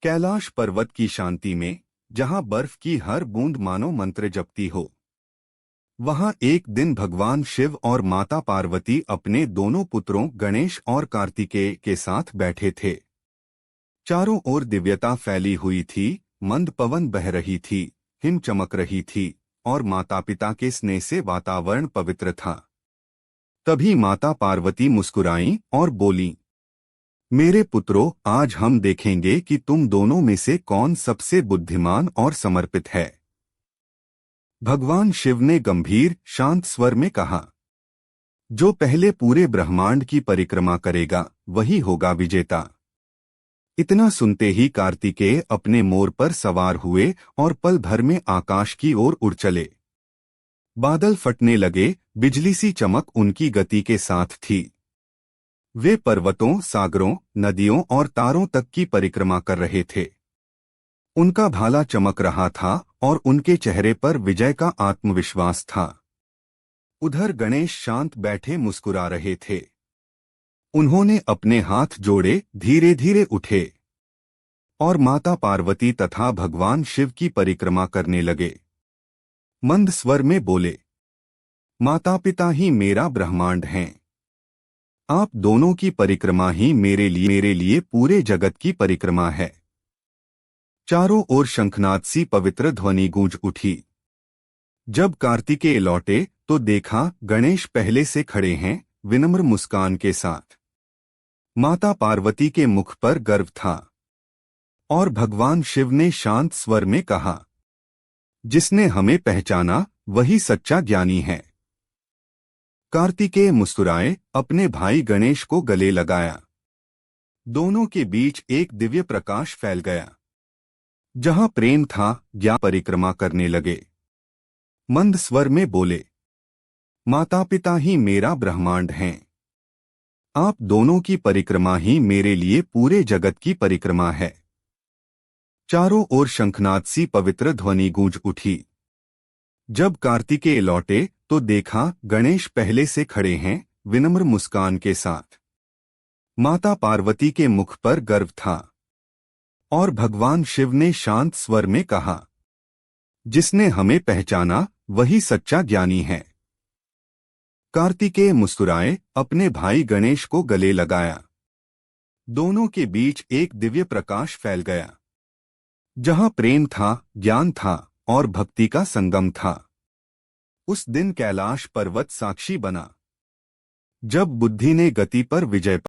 कैलाश पर्वत की शांति में, जहां बर्फ की हर बूंद मानो मंत्र जपती हो, वहां एक दिन भगवान शिव और माता पार्वती अपने दोनों पुत्रों गणेश और कार्तिकेय के साथ बैठे थे। चारों ओर दिव्यता फैली हुई थी, मंद पवन बह रही थी, हिम चमक रही थी और माता पिता के स्नेह से वातावरण पवित्र था। तभी माता पार्वती मुस्कुराईं और बोलीं, मेरे पुत्रों, आज हम देखेंगे कि तुम दोनों में से कौन सबसे बुद्धिमान और समर्पित है। भगवान शिव ने गंभीर शांत स्वर में कहा, जो पहले पूरे ब्रह्मांड की परिक्रमा करेगा वही होगा विजेता। इतना सुनते ही कार्तिकेय अपने मोर पर सवार हुए और पल भर में आकाश की ओर उड़ चले। बादल फटने लगे, बिजली सी चमक उनकी गति के साथ थी। वे पर्वतों, सागरों, नदियों और तारों तक की परिक्रमा कर रहे थे। उनका भाला चमक रहा था और उनके चेहरे पर विजय का आत्मविश्वास था। उधर गणेश शांत बैठे मुस्कुरा रहे थे। उन्होंने अपने हाथ जोड़े, धीरे धीरे उठे और माता पार्वती तथा भगवान शिव की परिक्रमा करने लगे। मंद स्वर में बोले, माता पिता ही मेरा ब्रह्मांड हैं। आप दोनों की परिक्रमा ही मेरे लिए पूरे जगत की परिक्रमा है। चारों ओर शंखनाद सी पवित्र ध्वनि गूंज उठी। जब कार्तिकेय लौटे तो देखा गणेश पहले से खड़े हैं, विनम्र मुस्कान के साथ। माता पार्वती के मुख पर गर्व था और भगवान शिव ने शांत स्वर में कहा, जिसने हमें पहचाना वही सच्चा ज्ञानी है। कार्तिकेय मुस्कुराए, अपने भाई गणेश को गले लगाया। दोनों के बीच एक दिव्य प्रकाश फैल गया। जहां प्रेम था, ज्ञान परिक्रमा करने लगे। मंद स्वर में बोले, माता पिता ही मेरा ब्रह्मांड हैं। आप दोनों की परिक्रमा ही मेरे लिए पूरे जगत की परिक्रमा है। चारों ओर शंखनाद सी पवित्र ध्वनि गूंज उठी। जब कार्तिकेय लौटे तो देखा गणेश पहले से खड़े हैं, विनम्र मुस्कान के साथ। माता पार्वती के मुख पर गर्व था और भगवान शिव ने शांत स्वर में कहा, जिसने हमें पहचाना वही सच्चा ज्ञानी है। कार्तिकेय मुस्कुराए, अपने भाई गणेश को गले लगाया। दोनों के बीच एक दिव्य प्रकाश फैल गया। जहां प्रेम था, ज्ञान था और भक्ति का संगम था। उस दिन कैलाश पर्वत साक्षी बना। जब बुद्धि ने गति पर विजय